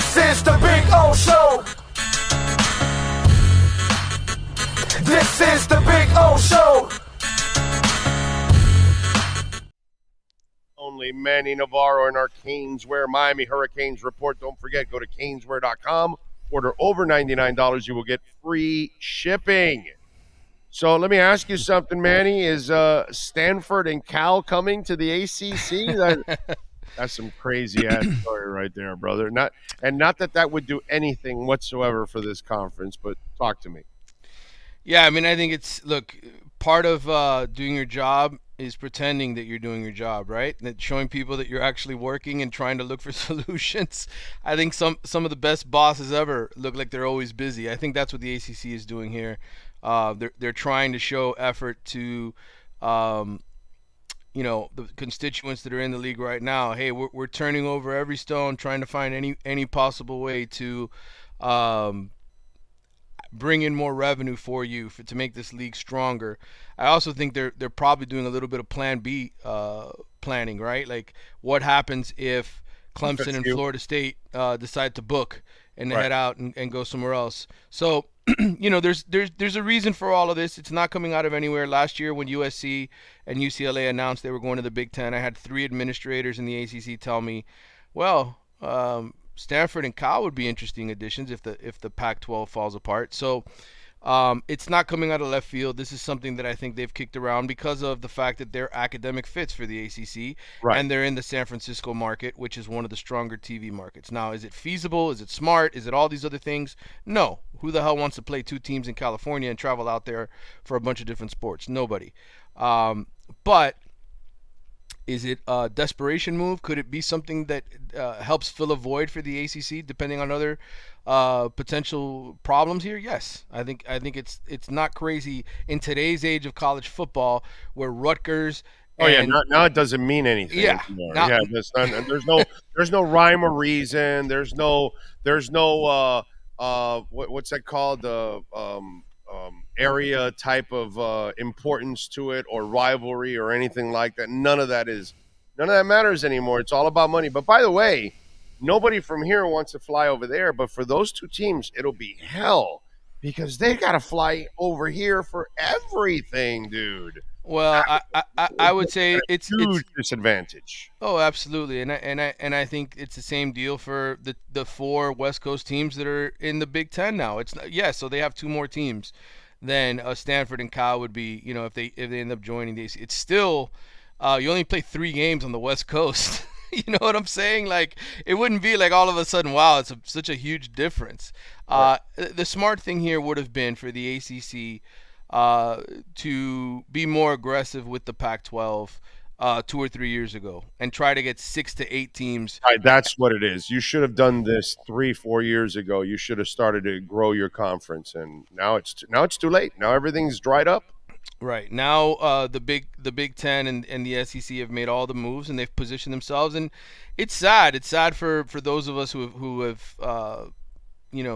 This is the Big O Show. This is the Big O Show. Only Manny, Navarro, and our Caneswear Miami Hurricanes report. Don't forget, go to caneswear.com. Order over $99. You will get free shipping. So let me ask you something, Manny. Is Stanford and Cal coming to the ACC? That's some crazy ass story right there, brother. Not that would do anything whatsoever for this conference, but talk to me. Yeah, I mean, I think part of doing your job is pretending that you're doing your job, right? That showing people that you're actually working and trying to look for solutions. I think some of the best bosses ever look like they're always busy. I think that's what the ACC is doing here. They're trying to show effort to, the constituents that are in the league right now. Hey, we're turning over every stone, trying to find any possible way to bring in more revenue for you to make this league stronger. I also think they're probably doing a little bit of Plan B planning, right? Like, what happens if Clemson and Florida State decide to book and they head out and go somewhere else? So, there's a reason for all of this. It's not coming out of anywhere. Last year when USC and UCLA announced they were going to the Big Ten, I had 3 administrators in the ACC tell me, well, Stanford and Cal would be interesting additions if the Pac-12 falls apart. So it's not coming out of left field. This is something that I think they've kicked around because of the fact that they're academic fits for the ACC, and they're in the San Francisco market, which is one of the stronger TV markets. Now, is it feasible? Is it smart? Is it all these other things? No. Who the hell wants to play 2 teams in California and travel out there for a bunch of different sports? Nobody. But is it a desperation move? Could it be something that helps fill a void for the ACC, depending on other potential problems here? Yes, I think it's not crazy in today's age of college football, where Rutgers. Now it doesn't mean anything. Yeah, there's no rhyme or reason. There's no what's that called? Area type of importance to it, or rivalry, or anything like that. None of that matters anymore. It's all about money. But by the way, nobody from here wants to fly over there. But for those 2 teams, it'll be hell, because they got to fly over here for everything, dude. Well, I would say it's huge disadvantage. Oh, absolutely, and I think it's the same deal for the 4 West Coast teams that are in the Big Ten now. So they have 2 more teams than Stanford and Cal would be. If they end up joining the ACC. It's still you only play 3 games on the West Coast. You know what I'm saying? Like, it wouldn't be like all of a sudden, wow, it's such a huge difference. The smart thing here would have been for the ACC to be more aggressive with the Pac-12 2 or 3 years ago and try to get 6 to 8 teams. That's what it is. You should have done this 3-4 years ago. You should have started to grow your conference, and now it's too late. Now everything's dried up. Right. Now the Big Ten and the SEC have made all the moves, and they've positioned themselves, and it's sad. It's sad for those of us who have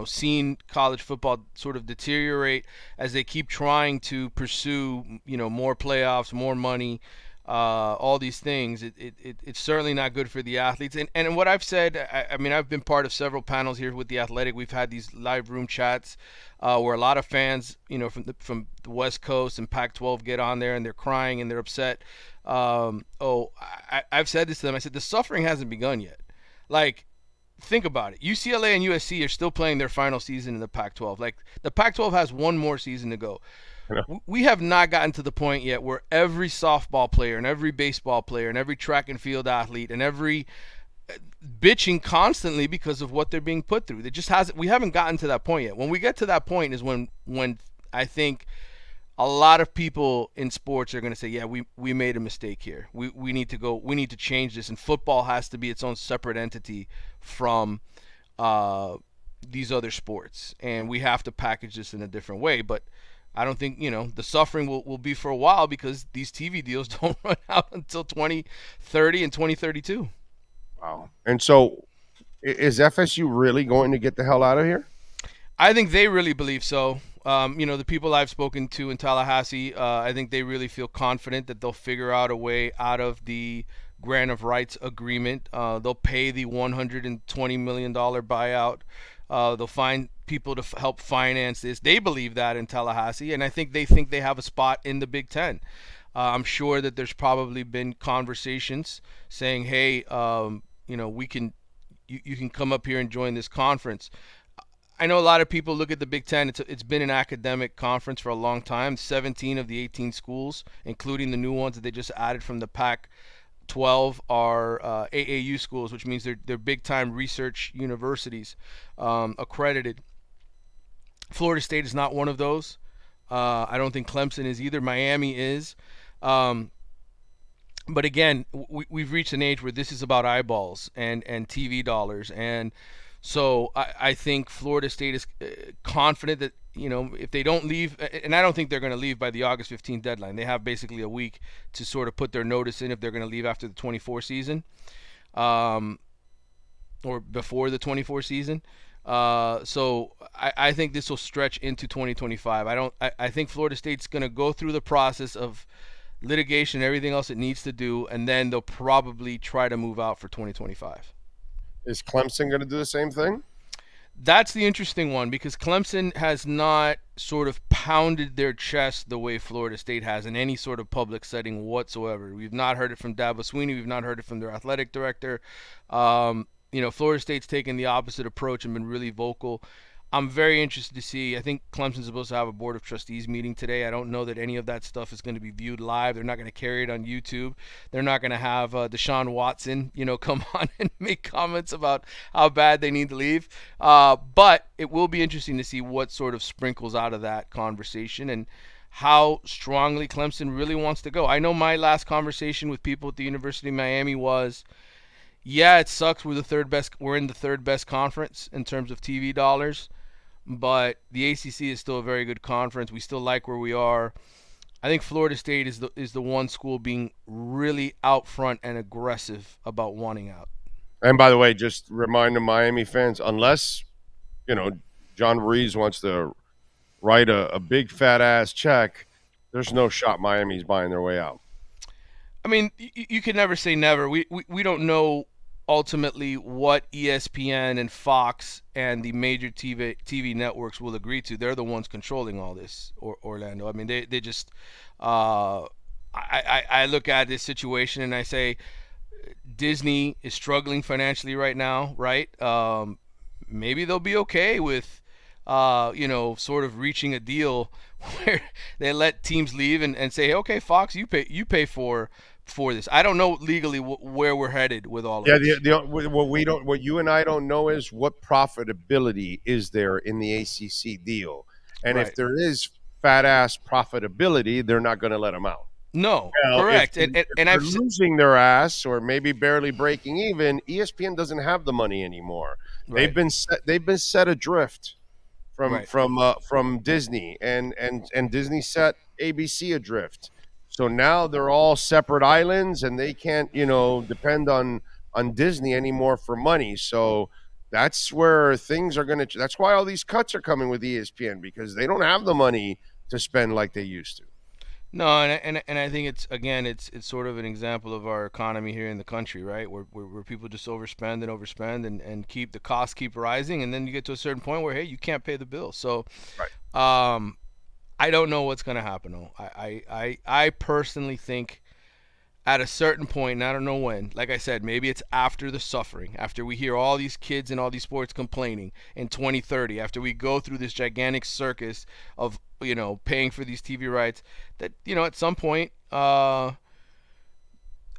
seen college football sort of deteriorate as they keep trying to pursue, more playoffs, more money, all these things. It's certainly not good for the athletes. And what I've said, I mean, I've been part of several panels here with The Athletic. We've had these live room chats where a lot of fans, from the West Coast and Pac-12 get on there, and they're crying and they're upset. I've said this to them. I said, the suffering hasn't begun yet. Like, think about it. UCLA and USC are still playing their final season in the Pac-12. Like, the Pac-12 has 1 more season to go. We have not gotten to the point yet where every softball player and every baseball player and every track and field athlete and every bitching constantly because of what they're being put through. We haven't gotten to that point yet. When we get to that point is when I think a lot of people in sports are going to say, yeah, we made a mistake here. We need to change this, and football has to be its own separate entity from these other sports, and we have to package this in a different way. But I don't think, the suffering will be for a while, because these TV deals don't run out until 2030 and 2032. Wow. And so is FSU really going to get the hell out of here? I think they really believe so. The people I've spoken to in Tallahassee, I think they really feel confident that they'll figure out a way out of the grant of rights agreement. They'll pay the $120 million buyout. They'll find people to help finance this. They believe that in Tallahassee, and I think they have a spot in the Big Ten. I'm sure that there's probably been conversations saying, hey, we can, you can come up here and join this conference. I know a lot of people look at the Big Ten. It's been an academic conference for a long time. 17 of the 18 schools, including the new ones that they just added from the Pac-12, are AAU schools, which means they're big-time research universities, accredited. Florida State is not one of those. I don't think Clemson is either. Miami is. But again, we've reached an age where this is about eyeballs and TV dollars. And so I think Florida State is confident that, if they don't leave, and I don't think they're going to leave by the August 15th deadline. They have basically a week to sort of put their notice in if they're going to leave after the 24 season, or before the 24 season. So I think this will stretch into 2025. I think Florida State's going to go through the process of litigation, everything else it needs to do, and then they'll probably try to move out for 2025. Is Clemson going to do the same thing? That's the interesting one, because Clemson has not sort of pounded their chest the way Florida State has in any sort of public setting whatsoever. We've not heard it from Dabo Swinney. We've not heard it from their athletic director. Florida State's taken the opposite approach and been really vocal. I'm very interested to see. I think Clemson's supposed to have a Board of Trustees meeting today. I don't know that any of that stuff is going to be viewed live. They're not going to carry it on YouTube. They're not going to have Deshaun Watson, come on and make comments about how bad they need to leave. But it will be interesting to see what sort of sprinkles out of that conversation and how strongly Clemson really wants to go. I know my last conversation with people at the University of Miami was, yeah, it sucks. We're in the third best conference in terms of TV dollars, but the ACC is still a very good conference. We still like where we are. I think Florida State is the one school being really out front and aggressive about wanting out. And by the way, just remind the Miami fans, unless John Ruiz wants to write a big fat ass check, there's no shot Miami's buying their way out. I mean, you can never say never. We don't know ultimately what ESPN and Fox and the major TV networks will agree to. They're the ones controlling all this, Orlando. I mean, they just I look at this situation and I say Disney is struggling financially right now, right? Maybe they'll be okay with sort of reaching a deal where they let teams leave and say, okay, Fox, you pay for this. I don't know legally where we're headed with all of this. Yeah, what you and I don't know is what profitability is there in the ACC deal, and Right. if there is fat ass profitability, they're not going to let them out. No, Well, correct. If and they're I've losing their ass or maybe barely breaking even, ESPN doesn't have the money anymore. Right. They've been set adrift Right. from Disney, and Disney set ABC adrift. So now they're all separate islands, and they can't, depend on Disney anymore for money. So that's where things are going to. That's why all these cuts are coming with ESPN, because they don't have the money to spend like they used to. No, and I think it's sort of an example of our economy here in the country, right? Where people just overspend and keep the costs keep rising, and then you get to a certain point where, hey, you can't pay the bill. So, Right. I don't know what's going to happen. Though. I personally think at a certain point, and I don't know when, like I said, maybe it's after the suffering, after we hear all these kids in all these sports complaining in 2030, after we go through this gigantic circus of, paying for these TV rights, that, at some point,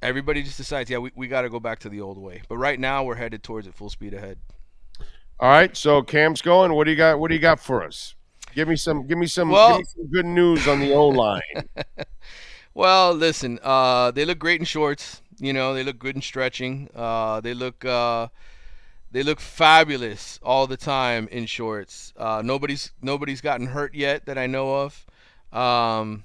everybody just decides, yeah, we got to go back to the old way. But right now we're headed towards it full speed ahead. All right, so Cam's going. What do you got? What do you got for us? Give me some good news on the O-line. Well, listen, they look great in shorts. They look good in stretching. They look fabulous all the time in shorts. Nobody's gotten hurt yet that I know of. All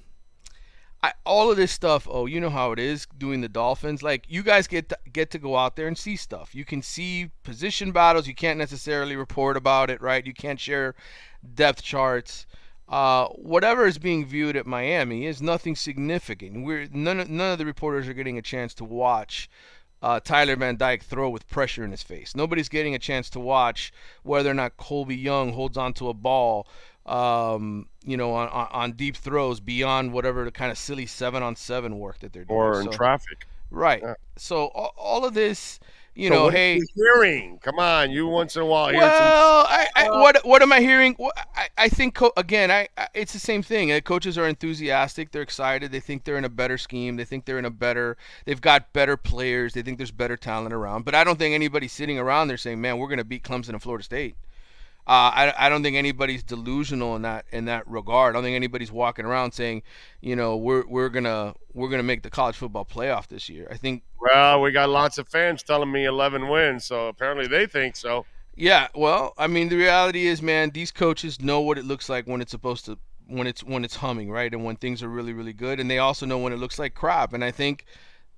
of this stuff. Oh, you know how it is doing the Dolphins. Like, you guys get to go out there and see stuff. You can see position battles. You can't necessarily report about it, right? You can't share depth charts. Whatever is being viewed at Miami is nothing significant. None of the reporters are getting a chance to watch Tyler Van Dyke throw with pressure in his face. Nobody's getting a chance to watch whether or not Colby Young holds onto a ball, on deep throws beyond whatever the kind of silly 7-on-7 work that they're doing. Or in traffic. Right. Yeah. So all of this, So what hey. are you hearing? Come on, you once in a while hear Well, what am I hearing? I think again, it's the same thing. Coaches are enthusiastic. They're excited. They think they're in a better scheme. They think they've got better players. They think there's better talent around. But I don't think anybody's sitting around there saying, "Man, we're going to beat Clemson and Florida State." I don't think anybody's delusional in that regard. I don't think anybody's walking around saying, we're gonna make the college football playoff this year. I think. Well, we got lots of fans telling me 11 wins, so apparently they think so. Yeah, well, I mean, the reality is, man, these coaches know what it looks like when it's supposed to, when it's humming, right, and when things are really, really good, and they also know when it looks like crap. And I think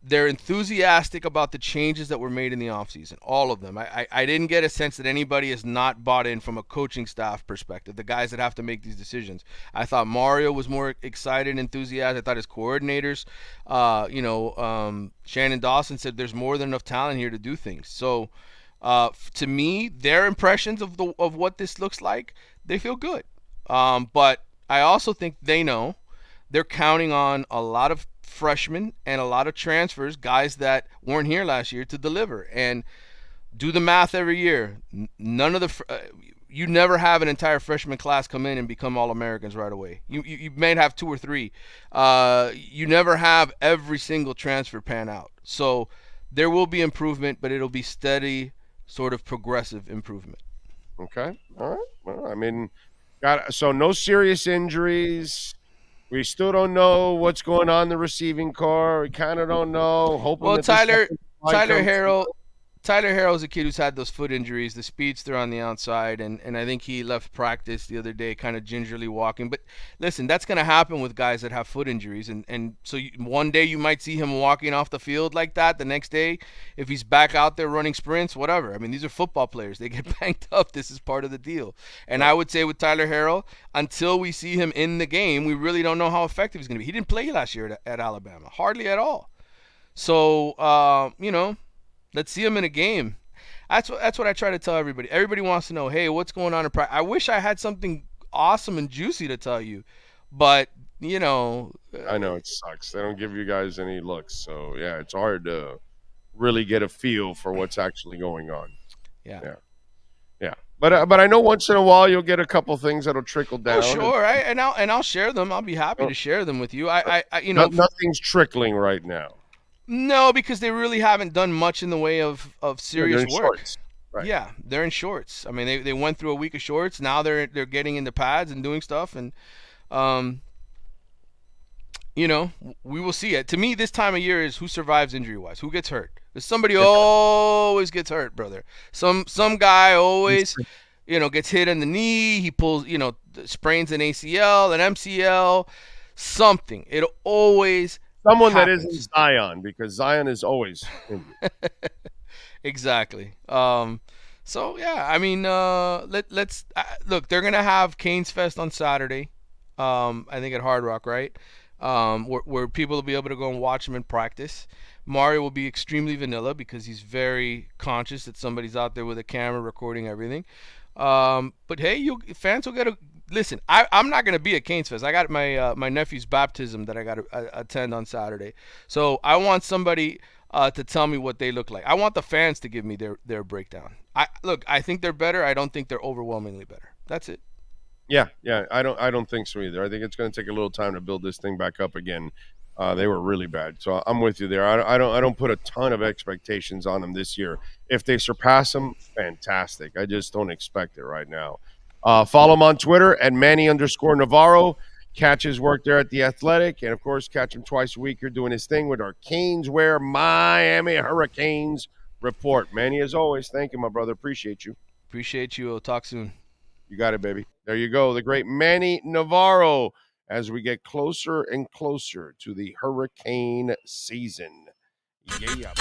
they're enthusiastic about the changes that were made in the offseason, all of them. I didn't get a sense that anybody is not bought in from a coaching staff perspective, the guys that have to make these decisions. I thought Mario was more excited and enthusiastic. I thought his coordinators, Shannon Dawson said there's more than enough talent here to do things. So to me, their impressions of what this looks like, they feel good. But I also think they know they're counting on a lot of freshmen and a lot of transfers, guys that weren't here last year, to deliver. And do the math every year. None of you never have an entire freshman class come in and become All-Americans right away. You may have 2 or 3. You never have every single transfer pan out. So there will be improvement, but it'll be steady, sort of progressive improvement. Okay. All right. Well, I mean, so no serious injuries. We still don't know what's going on in the receiving corps. We kind of don't know. Hoping well, that Tyler Harrell's a kid who's had those foot injuries, the speedster on the outside, and I think he left practice the other day kind of gingerly walking. But listen, that's going to happen with guys that have foot injuries. And so one day you might see him walking off the field like that. The next day, if he's back out there running sprints, whatever. I mean, these are football players. They get banged up. This is part of the deal. And I would say with Tyler Harrell, until we see him in the game, we really don't know how effective he's going to be. He didn't play last year at Alabama, hardly at all. So, let's see him in a game. That's what I try to tell everybody. Everybody wants to know, hey, what's going on in practice? I wish I had something awesome and juicy to tell you, but I know it sucks. They don't give you guys any looks, so yeah, it's hard to really get a feel for what's actually going on. Yeah. But I know once in a while you'll get a couple things that'll trickle down. Oh, sure. I'll share them. I'll be happy to share them with you. Nothing's trickling right now. No, because they really haven't done much in the way of serious work. Shorts. Right. Yeah, they're in shorts. I mean, they went through a week of shorts. Now they're getting into pads and doing stuff, and we will see it. To me, this time of year is who survives injury-wise, who gets hurt. Somebody always gets hurt, brother. Some guy always, gets hit in the knee. He pulls, sprains an ACL, an MCL, something. It always. Someone happens. That isn't Zion, because Zion is always injured. Exactly. So yeah, I mean, let's look. They're gonna have Canes Fest on Saturday. I think at Hard Rock, right? Where people will be able to go and watch him in practice. Mario will be extremely vanilla because he's very conscious that somebody's out there with a camera recording everything. But hey, fans will get a listen. I'm not gonna be at Canes Fest. I got my nephew's baptism that I got to attend on Saturday. So I want somebody to tell me what they look like. I want the fans to give me their breakdown. I think they're better. I don't think they're overwhelmingly better. That's it. Yeah. I don't think so either. I think it's going to take a little time to build this thing back up again. They were really bad, so I'm with you there. I don't put a ton of expectations on them this year. If they surpass them, fantastic. I just don't expect it right now. Follow him on Twitter at Manny_Navarro. Catch his work there at The Athletic, and of course, catch him twice a week. You're doing his thing with our Caneswear Miami Hurricanes report. Manny, as always, thank you, my brother. Appreciate you. Appreciate you. We'll talk soon. You got it, baby. There you go. The great Manny Navarro as we get closer and closer to the hurricane season. Yeah.